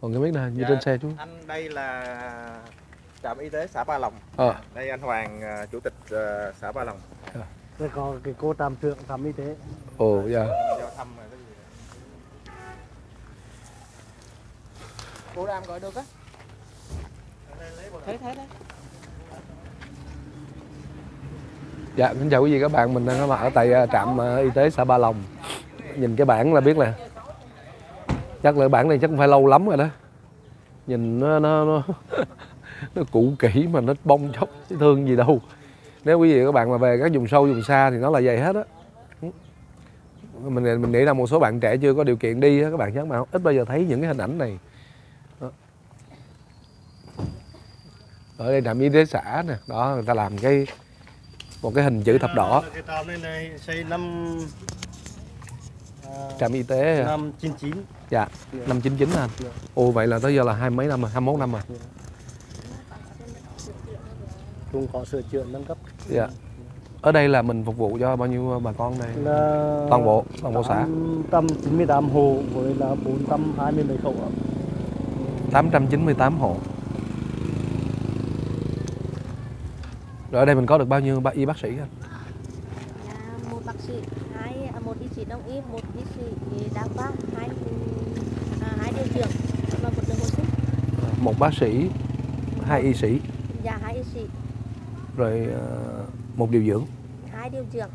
Còn cái mic này như trên xe chú. Anh đây là trạm y tế xã Ba Lòng. Đây anh Hoàng, chủ tịch xã Ba Lòng. Đây có cái cô trạm trưởng trạm y tế. Ồ dạ. Giao thăm rồi cái gì. Cô Ram gọi được á. Thấy đấy. Dạ, xin chào quý vị các bạn, mình đang có mặt ở tại trạm y tế xã Ba Lòng. Nhìn cái bảng là biết là chắc là bảng này chắc cũng phải lâu lắm rồi đó. Nhìn nó cũ kỹ mà nó bong chóc chứ thương gì đâu. Nếu quý vị các bạn mà về các vùng sâu vùng xa thì nó là vậy hết á. Mình nghĩ là một số bạn trẻ chưa có điều kiện đi á, các bạn chắc mà ít bao giờ thấy những cái hình ảnh này. Ở đây trạm y tế xã nè, đó người ta làm một cái hình chữ thập đỏ. Cái trạm này xây năm Trạm y tế năm 99. Dạ, năm 99 anh. Ồ vậy là tới giờ là 20 mấy năm rồi, 21 năm rồi. Cũng có sửa chữa nâng cấp. Dạ. Ở đây là mình phục vụ cho bao nhiêu bà con đây? Là Toàn bộ xã. 898 hộ với là 420 mấy khẩu. 898 hộ. Rồi ở đây mình có được bao nhiêu y bác sĩ anh? Một bác sĩ, một y sĩ đông y, một y sĩ đa khoa, hai điều dưỡng và một đường hồi sức. Một bác sĩ, hai y sĩ. Dạ, hai y sĩ. Rồi một điều dưỡng. Hai điều dưỡng.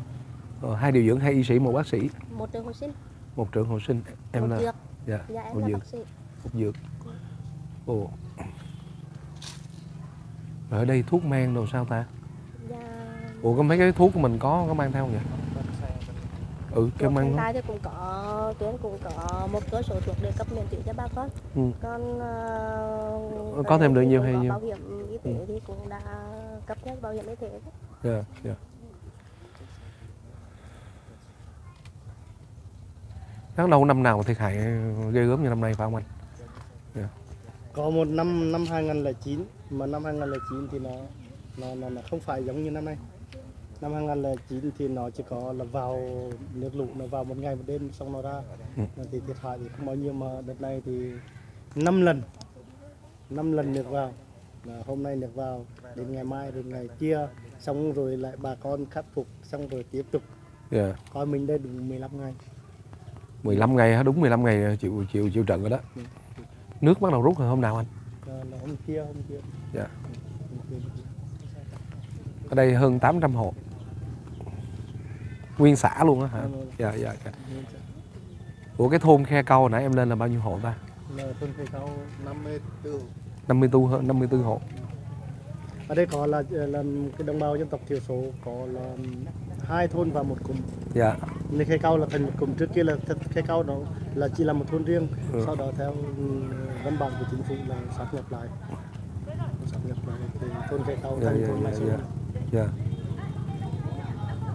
Hai điều dưỡng, hai y sĩ, một bác sĩ. Một trường hồi sinh. Một trưởng hồi sinh. Em một là dược. Dạ, dạ em một là dược. bác sĩ. Một dược. Ồ. Rồi ở đây thuốc men đồ sao ta? Dạ. Ủa có mấy cái thuốc của mình có mang theo không vậy? Cái mang. Hiện tại thì cũng có tuyến cũng có một cơ số thuốc để cấp miễn phí cho bà con. Còn có thêm được nhiều hay nhiêu? Bảo hiểm y tế thì cũng đã cấp nhất bảo hiểm y tế. Dạ, dạ. Tháng đầu năm nào mà thiệt hại ghê gớm như năm nay phải không anh? Yeah. Có một năm 2009 mà năm 2009 thì nó không phải giống như năm nay. Năm 2009 thì nó chỉ có là vào nước lũ, nó vào một ngày một đêm xong nó ra. Thì thiệt hại thì không bao nhiêu, mà đợt này thì 5 lần nước vào. Hôm nay nước vào, đến ngày mai rồi ngày kia, xong rồi lại bà con khắc phục, xong rồi tiếp tục. Yeah. Coi mình đây đúng 15 ngày. 15 ngày hả? Đúng 15 ngày chịu trận rồi đó. Nước bắt đầu rút rồi hôm nào anh? Là hôm kia. Dạ. Ở đây hơn 800 hộ. Nguyên xã luôn á hả? Dạ. Ủa cái thôn Khe Câu hồi nãy em lên là bao nhiêu hộ ta? Là thôn Khe Câu 54. 54 hộ. Ở đây có là cái đồng bào dân tộc thiểu số, có là 2 thôn và một cụm. Dạ. Nên Khe Câu là thành một cụm, trước kia là Khe Câu đó là chỉ là một thôn riêng, sau đó theo văn bản của chính phủ là sáp nhập lại thì thôn Khe Câu thành thôn Mai Sơn. Dạ.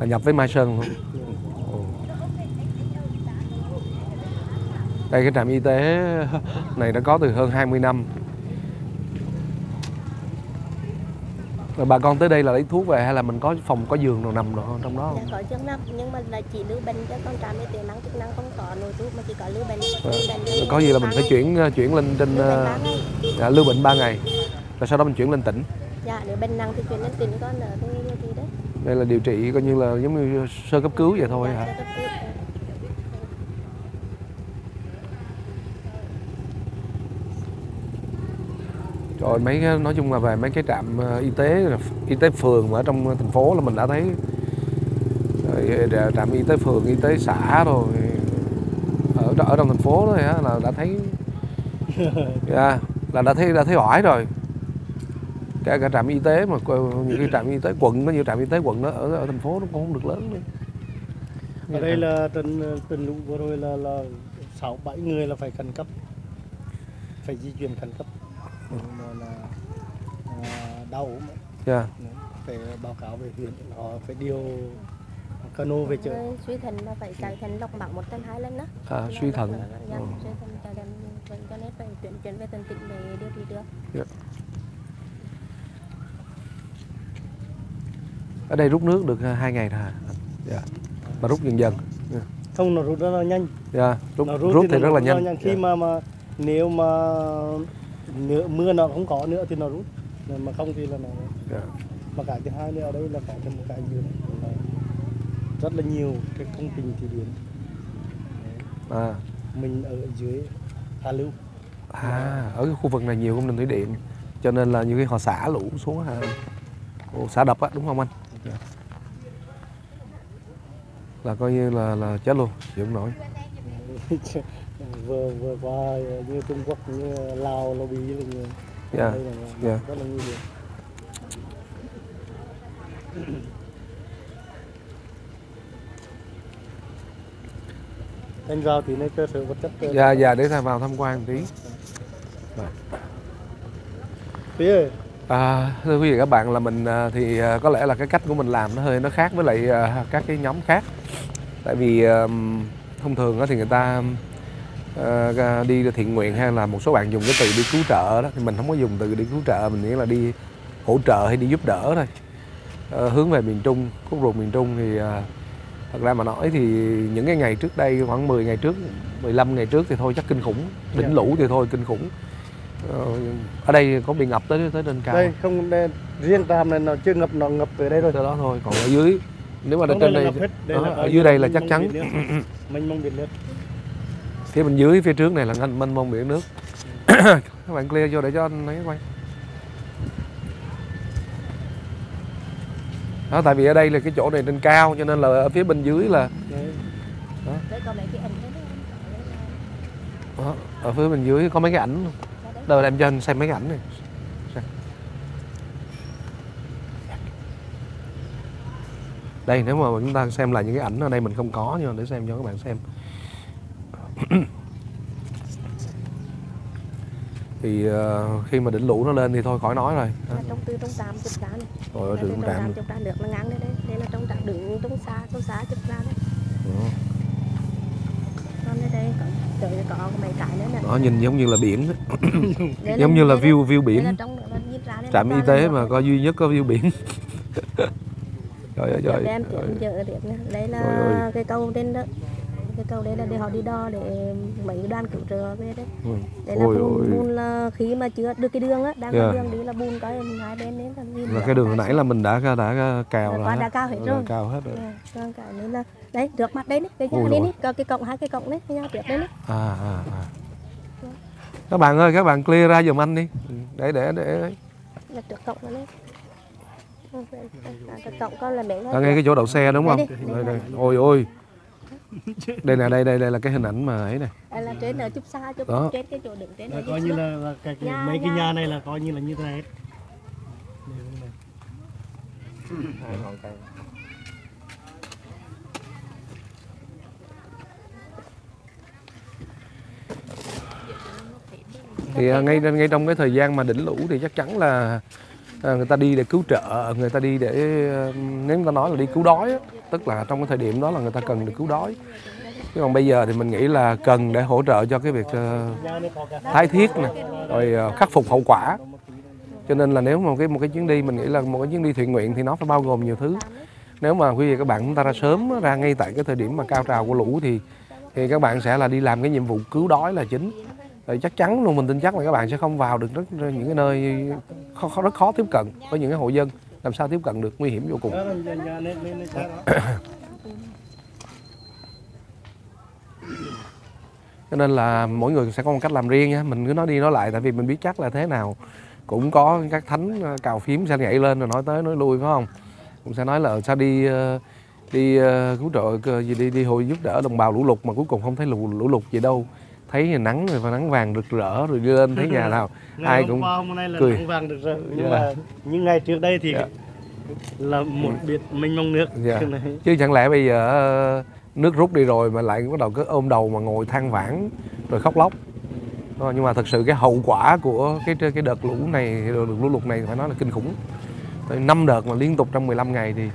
Là nhập với Mai Sơn luôn. Đây cái trạm y tế này đã có từ hơn 20 năm. Rồi bà con tới đây là lấy thuốc về hay là mình có phòng có giường nào nằm đâu trong đó không? Dạ, có giường nằm nhưng mà là chỉ lưu bệnh, cho con trạm y tế năng chức năng không có nội trú mà chỉ có lưu bệnh. Có gì là mình phải chuyển lên trên lưu bệnh 3 ngày. Rồi sau đó mình chuyển lên tỉnh. Dạ, nếu bệnh nặng thì chuyển lên tỉnh, con ở đây điều trị đấy. Đây là điều trị coi như là giống như sơ cấp cứu vậy thôi hả? Rồi mấy cái, nói chung là về mấy cái trạm y tế phường mà ở trong thành phố là mình đã thấy. Rồi trạm y tế phường, y tế xã rồi ở trong thành phố đó là đã thấy. Yeah, là đã thấy oải rồi. Cả trạm y tế mà những cái trạm y tế quận, có nhiều trạm y tế quận đó ở thành phố nó cũng không được lớn nữa. Ở đây là trận lũ vừa rồi là 6-7 người là phải khẩn cấp, phải di chuyển khẩn cấp, là đau ốm. Yeah. Phải báo cáo về huyện, họ phải điều cano về chợ. Suy thận mà phải chạy thận lọc máu 1 tuần 2 lần đó. Suy thận. Dạ, suy thận chạy thận cho nên phải chuyển về tận tỉnh để điều trị được. Yeah. Ở đây rút nước được 2 ngày rồi hả? Dạ. Mà rút dần dần. Không, nó rút nó nhanh. Dạ, rút thì rất là nhanh. Khi mà nếu mà mưa nó không có nữa thì nó rút, mà không thì là nó. Mà cái thứ hai nữa ở đây là có thêm một cái gì nữa, rất là nhiều cái công trình thủy điện. Mình ở dưới Hà Lưu. Ở cái khu vực này nhiều công trình thủy điện, cho nên là nhiều khi họ xả lũ xuống xả đập á, đúng không anh? Là coi như là chết luôn, chịu không nổi. vừa qua như Trung Quốc, như Lào, Lào Bí là nhiều. Rất là nguy hiểm. Anh vào thì nơi cơ sở vật chất. Dạ để vào tham quan tí. Thưa quý vị các bạn, là mình thì có lẽ là cái cách của mình làm nó khác với lại các cái nhóm khác. Tại vì thông thường thì người ta đi thiện nguyện hay là một số bạn dùng cái từ đi cứu trợ đó, thì mình không có dùng từ đi cứu trợ, mình nghĩ là đi hỗ trợ hay đi giúp đỡ thôi. Hướng về miền Trung, khúc ruột miền Trung thì thật ra mà nói thì những cái ngày trước đây, khoảng 10 ngày trước, 15 ngày trước thì thôi chắc kinh khủng, đỉnh lũ thì thôi kinh khủng. Ở đây có bị ngập tới trên cao. Đây không, đây, riêng Tràm này nó chưa ngập, nó ngập ở đây rồi. Tới đó thôi, còn ở dưới nếu mà trên đây, ở dưới đây là chắc chắn. Mênh mông biển nước. Phía bên dưới, phía trước này là mênh mông biển nước. Các bạn clear vô để cho anh ấy quay. Đó, tại vì ở đây là cái chỗ này trên cao, cho nên là ở phía bên dưới là đó, ở phía bên dưới có mấy cái ảnh. Đâu em cho anh xem mấy cái ảnh này. Đây, nếu mà chúng ta xem lại những cái ảnh ở đây mình không có, nhưng mà để xem cho các bạn xem. Thì khi mà đỉnh lũ nó lên thì thôi khỏi nói rồi. Trong trạm chụp ra này. Rồi trong trạm chụp ra được là ngắn đấy. Đây là trong trạm đứng trong xa chụp ra đấy. Còn đây có mấy cái nữa nè. Nó nhìn giống như là biển. Giống như là view biển. Trạm y tế mà có duy nhất có view biển. Trời ơi trời. Đây là cái cầu trên đó. Cái cầu đây là để họ đi đo để mấy đoàn cứu trợ về đấy. Đây là bùn là khi mà chưa được cái đường á, đang có đường đi là bùn cái hai bên đến là cái đường hồi nãy là mình đã cào rồi. Đã cao hết rồi. Cao hết rồi. Cái này là đấy, trước mặt đây đấy, cái nhà đây đấy, cái cổng, hai cái cổng đấy, cái nhà trước đây đấy. Các bạn ơi, các bạn clear ra giùm anh đi. Để là trước cổng đấy. Cái cổng con là mấy ngay cái chỗ đậu xe đúng không? Đây. Ôi. Đây nè, đây là cái hình ảnh mà ấy này. Đây là trên ở chụp xa, chụp trên cái chỗ đứng trên này. Coi như là mấy cái nhà này là coi như là như thế này hết. Thì ngay trong cái thời gian mà đỉnh lũ thì chắc chắn là người ta đi để cứu trợ, người ta đi để, nếu người ta nói là đi cứu đói á, tức là trong cái thời điểm đó là người ta cần được cứu đói. Chứ còn bây giờ thì mình nghĩ là cần để hỗ trợ cho cái việc thái thiết nè, rồi khắc phục hậu quả. Cho nên là nếu mà một cái chuyến đi, mình nghĩ là một cái chuyến đi thiện nguyện thì nó phải bao gồm nhiều thứ. Nếu mà quý vị các bạn chúng ta ra sớm, ra ngay tại cái thời điểm mà cao trào của lũ thì các bạn sẽ là đi làm cái nhiệm vụ cứu đói là chính. Thì chắc chắn luôn, mình tin chắc là các bạn sẽ không vào được những cái nơi rất khó tiếp cận với những cái hộ dân. Làm sao tiếp cận được, nguy hiểm vô cùng. Cho nên là mỗi người sẽ có một cách làm riêng nha. Mình cứ nói đi nói lại, tại vì mình biết chắc là thế nào cũng có các thánh cào phím sẽ nhảy lên rồi nói tới nói lui, phải không? Cũng sẽ nói là sao đi cứu trợ gì, đi hồi giúp đỡ đồng bào lũ lụt mà cuối cùng không thấy lũ lụt gì đâu. Thấy nắng rồi, và nắng vàng rực rỡ rồi đi lên thấy nhà nào ai cũng cười. Nắng vàng rực rỡ, nhưng mà những ngày trước đây thì là một biệt mênh mông nước. Chứ chẳng lẽ bây giờ nước rút đi rồi mà lại bắt đầu cứ ôm đầu mà ngồi than vãn rồi khóc lóc. Nhưng mà thật sự cái hậu quả của cái đợt lũ này, đợt lũ lụt này phải nói là kinh khủng. 5 đợt mà liên tục trong 15 ngày thì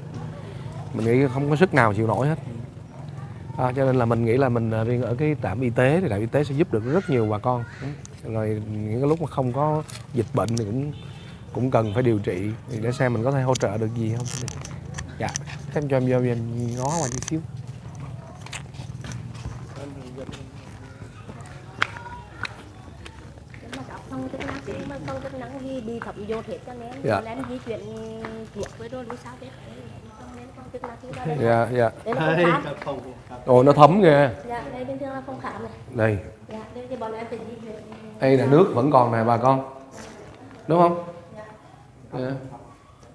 mình nghĩ không có sức nào chịu nổi hết. Cho nên là mình nghĩ là mình riêng ở cái trạm y tế thì trạm y tế sẽ giúp được rất nhiều bà con. Rồi những cái lúc mà không có dịch bệnh thì cũng cần phải điều trị để xem mình có thể hỗ trợ được gì không. Dạ, em cho em vô ngó qua chút xíu. mà các phòng chức năng thì mà phòng chức năng thì bị thẩm dột hết cho nên lên di chuyển thuốc với rồi lúc sau đấy phòng chức năng thì ra đây. Dạ, dạ. Đây là phòng khám. Ồ, nó thấm kìa. Dạ, đây bên trên là phòng khám này. Đây. Dạ, đây thì bọn em phải di chuyển. Đây là nước vẫn còn nè bà con. Đúng không? Dạ.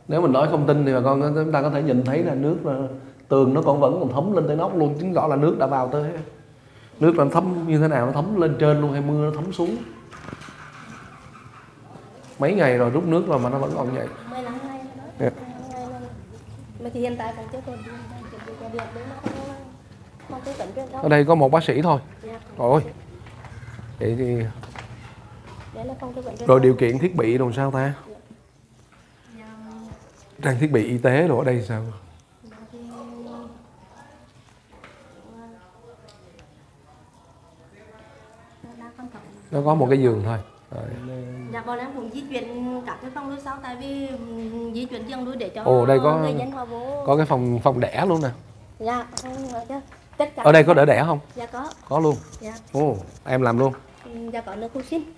Nếu mình nói không tin thì bà con chúng ta có thể nhìn thấy là nước là tường nó vẫn còn thấm lên tới nóc luôn, chứng tỏ là nước đã vào tới. Nước nó thấm như thế nào, nó thấm lên trên luôn hay mưa nó thấm xuống. Mấy ngày rồi rút nước rồi mà nó vẫn còn vậy. 15 ngày đó. Yeah. Mà thì hiện tại còn chưa còn điện đấy nó không tư vấn truyền thông. Ở đây có một bác sĩ thôi. Yeah. Rồi. Vậy thì Đấy là không tư vấn truyền rồi thông. điều kiện thiết bị làm sao ta? Yeah. Trang thiết bị y tế rồi ở đây sao? Nó có một cái giường thôi. Rồi. Dạ bọn em cũng di chuyển các cái phòng nuôi sau tại vì di chuyển riêng nuôi để cho Ồ, đây có người dân họ vô. có cái phòng đẻ luôn nè. Dạ, tất cả. Ở đây có đỡ đẻ không? Dạ có. Có luôn. Dạ. Ồ, em làm luôn. Dạ có nước hồi sinh.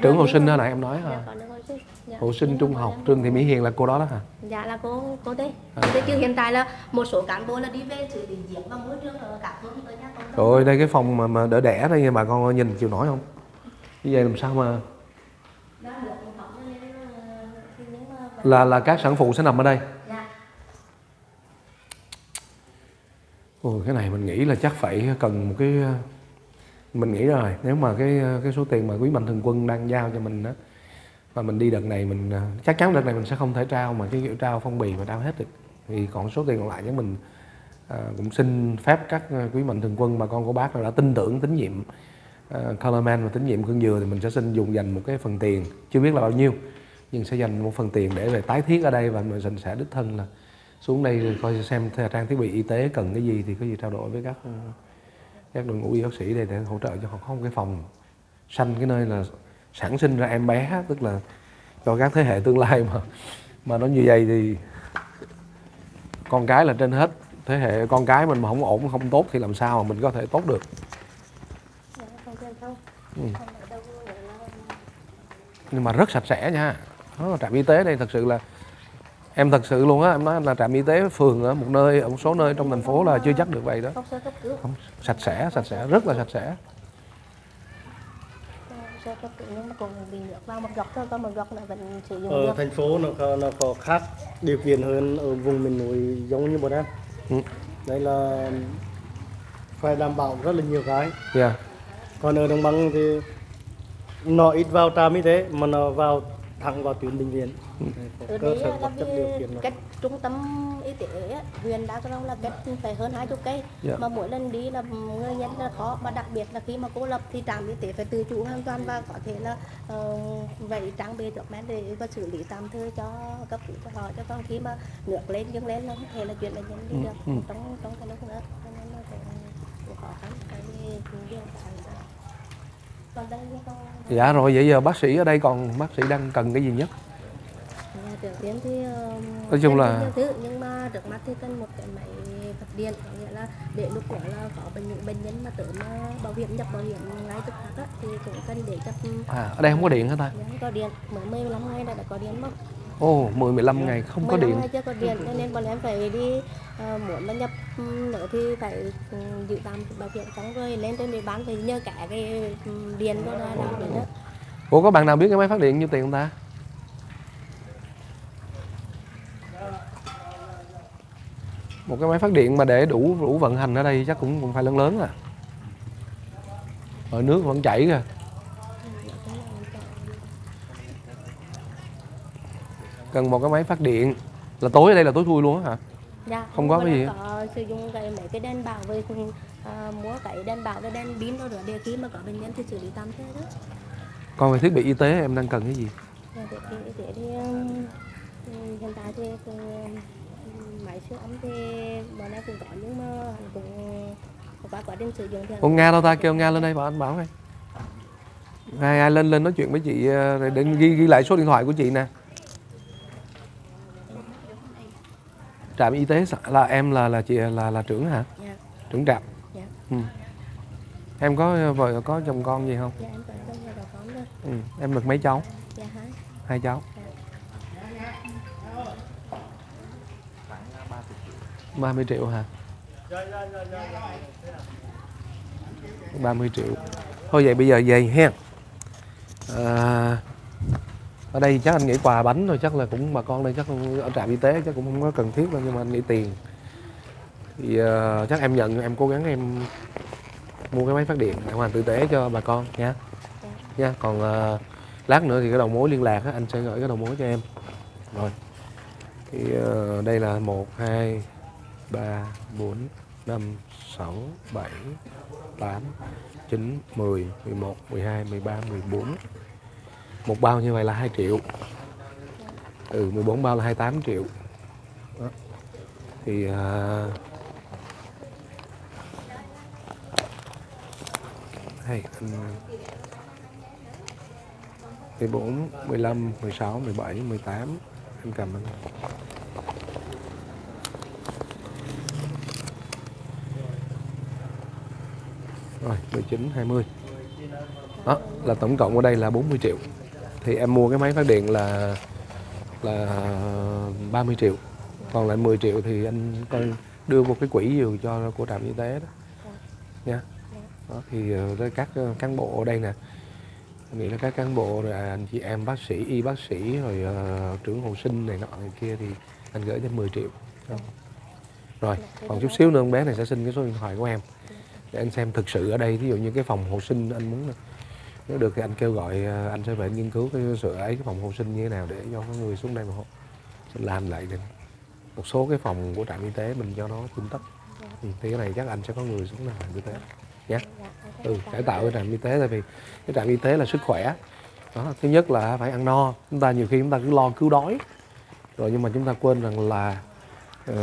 Trưởng hồi sinh đó nãy em nói hả? Dạ có nước hồi sinh. Dạ. Hồi sinh trung học Trương Thị Mỹ Hiền là cô đó hả? Dạ là cô đây. Thế chứ hiện tại là một số cán bộ là đi về xử lý giếng và môi trường ở các phương tới nhà cộng đồng. Rồi đây cái phòng mà đỡ đẻ đây bà con nhìn chịu nổi không? Như vậy làm sao mà là các sản phụ sẽ nằm ở đây. Dạ. Ồ, cái này mình nghĩ là chắc phải cần một cái, mình nghĩ rồi nếu mà cái số tiền mà Quý Mạnh Thường Quân đang giao cho mình đó mà mình đi đợt này mình chắc chắn đợt này mình sẽ không thể trao mà cái kiểu trao phong bì mà trao hết được, thì còn số tiền còn lại chứ mình cũng xin phép các Quý Mạnh Thường Quân bà con của bác đã tin tưởng tín nhiệm Colorman và tín nhiệm Khương Dừa thì mình sẽ xin dùng dành một cái phần tiền chưa biết là bao nhiêu nhưng sẽ dành một phần tiền để về tái thiết ở đây và mình sẽ đích thân là xuống đây coi xem trang thiết bị y tế cần cái gì thì có gì trao đổi với các đội ngũ y bác sĩ đây để hỗ trợ cho họ có một cái phòng sanh cái nơi là sản sinh ra em bé, tức là cho các thế hệ tương lai mà nó như vậy thì con cái là trên hết, thế hệ con cái mình mà không ổn không tốt thì làm sao mà mình có thể tốt được. Nhưng mà rất sạch sẽ nha, đó là trạm y tế đây thật sự là em thật sự luôn á, em nói là trạm y tế phường ở một nơi, ở một số nơi trong thành phố là chưa chắc được vậy đó. Không, sạch sẽ, rất là sạch sẽ. Ở thành phố nó có khác điều kiện hơn ở vùng miền núi giống như bọn em. Đây là phải đảm bảo rất là nhiều cái. Yeah. Còn ở đồng bằng thì nó ít vào trạm y tế mà nó vào thẳng vào tuyến bệnh viện. Ở đây là cách trung tâm y tế huyện Đắk Rông là cách phải hơn 20 cây. Yeah. Mà mỗi lần đi là người dân là khó, và đặc biệt là khi mà cô lập thì trạm y tế phải tự chủ hoàn toàn và có thể là vậy trang bị thuốc men để có xử lý tạm thời cho cấp cứu cho họ, cho con khi mà nước lên dâng lên nó không thể là chuyển bệnh nhân đi được trong cái lúc nữa, cho nên là cũng khó khăn cái điều tại. Còn đây có... Dạ rồi, vậy giờ bác sĩ ở đây còn bác sĩ đang cần cái gì nhất? Trước tiên thì nói chung là thứ, nhưng mà trước mắt thì cần một cái máy vật điện, có nghĩa là để lúc đó là có những bệnh nhân mà tới mà bảo hiểm nhập bảo hiểm ngay tức khắc thì cũng cần để chấp. Ở đây không có điện hả ta? Không có điện, mới 15 ngày đã có điện không? Ồ, 10-15 ngày không có điện. 15 ngày chưa có điện, cho nên bọn em phải đi muốn mà nhập nữa thì phải dự tạm bảo hiểm xong rồi lên trên địa bàn phải nhờ cả cái điện đó là làm nữa. Ủa có bạn nào biết cái máy phát điện nhiêu tiền không ta? Một cái máy phát điện mà để đủ vận hành ở đây chắc cũng phải lớn lớn à. Ở nước vẫn chảy kìa. Cần một cái máy phát điện. Là tối ở đây là tối thui luôn á hả? Dạ, không có cái gì. Có sử dụng cái mấy cái đèn bảo với mua cái đèn bảo với đèn pin rồi để khi mà có bệnh nhân thì xử lý tạm thời đó. Còn về thiết bị y tế em đang cần cái gì? Thiết bị y tế thì hiện tại thì máy siêu âm thì bọn em cũng có nhưng mà cũng có quá trình sử dụng thì. Con Nga đâu ta, kêu Nga lên đây bảo anh bảo này. Ai lên nói chuyện với chị để ghi lại số điện thoại của chị nè. Trạm y tế là em là chị là trưởng hả? Dạ. Trưởng trạm. Dạ. Em có vợ có chồng con gì không? Dạ em có chồng và có con rồi. Ừ. Em được mấy cháu? Dạ 2. 2 cháu. Khoảng 30 triệu. 30 triệu hả? 30 triệu. Thôi vậy bây giờ về ha. Ở đây chắc anh nghĩ quà bánh thôi, chắc là cũng bà con đây chắc ở trạm y tế chắc cũng không có cần thiết đâu, nhưng mà anh nghĩ tiền thì chắc em nhận, em cố gắng em mua cái máy phát điện để hoàn tử tế cho bà con nha. Nha. Còn lát nữa thì cái đầu mối liên lạc á, anh sẽ gửi cái đầu mối cho em. Rồi. Thì đây là 1 2 3 4 5 6 7 8 9 10 11 12 13 14. Một bao như vậy là 2 triệu. 14 bao là 28 triệu. Đó. Thì hay 14, 15, 16, 17, 18 em cầm anh. Rồi 19, 20. Đó là tổng cộng ở đây là 40 triệu. Thì em mua cái máy phát điện là 30 triệu. Còn lại 10 triệu thì anh coi đưa vô cái quỹ dường cho của trạm y tế đó. Nha. Đó, thì các cán bộ ở đây nè, anh nghĩ là các cán bộ rồi anh chị em bác sĩ, y bác sĩ rồi trưởng hồi sinh này nọ này kia thì anh gửi thêm 10 triệu. Rồi, còn chút xíu nữa con bé này sẽ xin cái số điện thoại của em để anh xem thực sự ở đây, ví dụ như cái phòng hồi sinh anh muốn, nếu được thì anh kêu gọi anh sẽ về nghiên cứu cái sự ấy, cái phòng hồi sinh như thế nào để cho có người xuống đây mà mình làm lại được một số cái phòng của trạm y tế mình cho nó tung tất. Thì cái này chắc anh sẽ có người xuống làm y tế nhé. Cải tạo cái trạm y tế, tại vì cái trạm y tế là sức khỏe đó. Thứ nhất là phải ăn no, chúng ta nhiều khi chúng ta cứ lo cứu đói rồi, nhưng mà chúng ta quên rằng là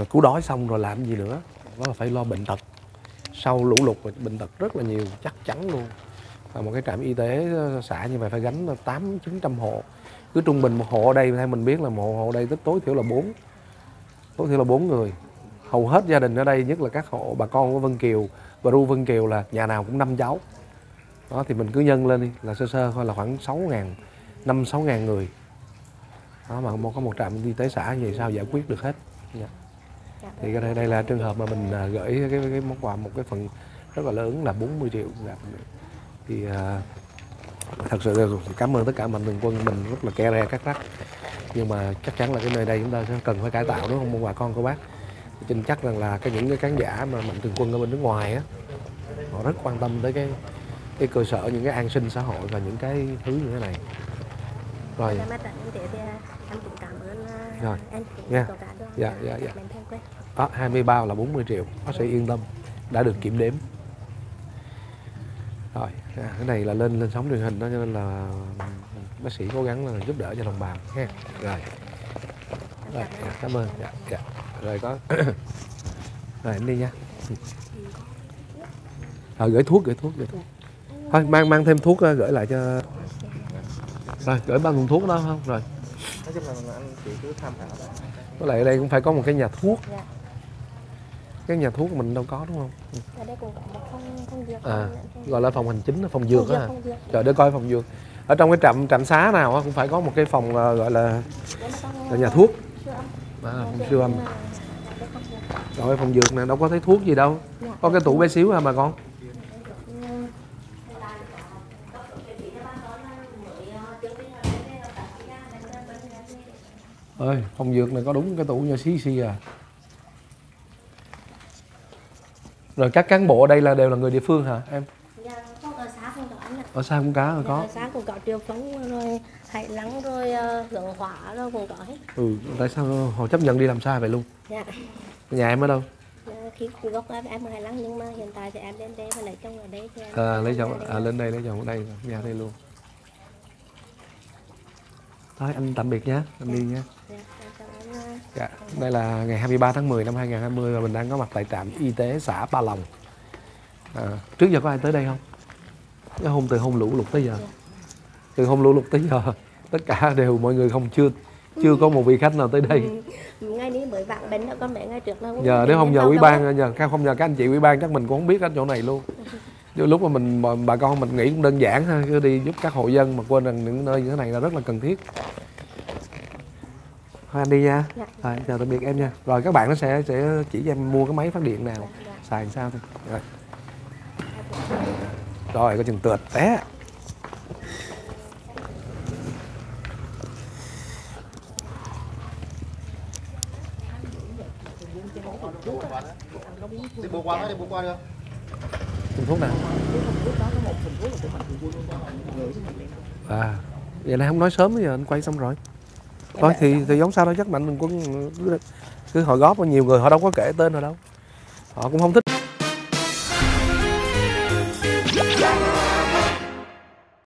cứu đói xong rồi làm gì nữa, đó là phải lo bệnh tật. Sau lũ lụt bệnh tật rất là nhiều, chắc chắn luôn. Và một cái trạm y tế xã như vậy phải gánh 800-900 hộ. Cứ trung bình một hộ ở đây theo mình biết là một hộ ở đây tối thiểu là 4 người. Hầu hết gia đình ở đây, nhất là các hộ bà con của Vân Kiều và Ru Vân Kiều là nhà nào cũng 5 cháu. Đó thì mình cứ nhân lên đi là sơ sơ thôi là khoảng 5-6 ngàn người. Đó mà có một trạm y tế xã như vậy sao giải quyết được hết. Thì đây là trường hợp mà mình gửi cái món quà, một cái phần rất là lớn là 40 triệu. Thì thật sự cảm ơn tất cả mạnh thường quân, mình rất là ke re cắt rắc, nhưng mà chắc chắn là cái nơi đây chúng ta sẽ cần phải cải tạo, đúng không bà con cô bác? Tin chắc rằng là những cái khán giả mà mạnh thường quân ở bên nước ngoài á, họ rất quan tâm tới cái cơ sở, những cái an sinh xã hội và những cái thứ như thế này. Rồi. Rồi. Nha. Dạ. Đó, 20 bao là 40 triệu, bác sĩ yên tâm, đã được kiểm đếm. Rồi, cái này là lên sóng truyền hình đó, cho nên là bác sĩ cố gắng là giúp đỡ cho đồng bào ha. Rồi, cảm ơn. Dạ. Rồi có rồi anh đi nha. Gửi thuốc. Thôi mang thêm thuốc gửi lại cho. Rồi, gửi bao thùng thuốc đó không? Rồi. Nói chung là anh chị cứ tham khảo. Với lại ở đây cũng phải có một cái nhà thuốc. Cái nhà thuốc mình đâu có đúng không? Ở đây cũng có một phòng dược. Gọi là phòng hành chính, phòng dược á. Trời, để coi phòng dược. Ở trong cái trạm xá nào cũng phải có một cái phòng gọi là nhà thuốc. Phòng siêu âm. Rồi phòng dược này đâu có thấy thuốc gì đâu. Có cái tủ bé xíu hả bà con? Ơi, phòng dược này có đúng cái tủ nhỏ xí à. Rồi các cán bộ ở đây là đều là người địa phương hả em? Dạ, ở xã cũng có anh ạ. Ở xã cũng có, có. Ở xã cũng có Triệu Phóng rồi Hải Lăng rồi Hưởng Hóa rồi cũng có hết. Tại sao họ chấp nhận đi làm xa vậy luôn? Dạ. Nhà em ở đâu? Khi gốc em ở Hải Lăng, nhưng mà hiện tại thì em lên đây và lấy chồng ở đây thì lấy chồng lên đây lấy chồng ở đây, nhà đây luôn. Thôi anh tạm biệt nhé, anh đi nhé. Dạ, đây là ngày 23 tháng 10 năm 2020 và mình đang có mặt tại trạm y tế xã Ba Lòng. Trước giờ có ai tới đây không? Cái từ hôm lũ lụt tới giờ. Từ hôm lũ lụt tới giờ tất cả đều mọi người chưa có một vị khách nào tới đây. Ngay ní mới vạn bệnh đó, con bé ngày trước là giờ nếu không nhờ ủy ban, không nhờ các anh chị ủy ban chắc mình cũng không biết ở chỗ này luôn. Chứ lúc mà bà con mình nghĩ cũng đơn giản ha, cứ đi giúp các hộ dân mà quên rằng những nơi như thế này là rất là cần thiết. Thôi anh đi nha. Dạ. Rồi, chào tạm biệt em nha. Rồi các bạn nó sẽ chỉ cho em mua cái máy phát điện nào, xài làm sao thôi. Rồi. Rồi, có chừng tượt té. Đi bộ qua được. Thùng thuốc nào? À, vậy này không nói sớm bây giờ anh quay xong rồi. Thôi thì giống sao đó, chắc Mạnh Thường Quân cứ hội góp, nhiều người họ đâu có kể tên rồi đâu. Họ cũng không thích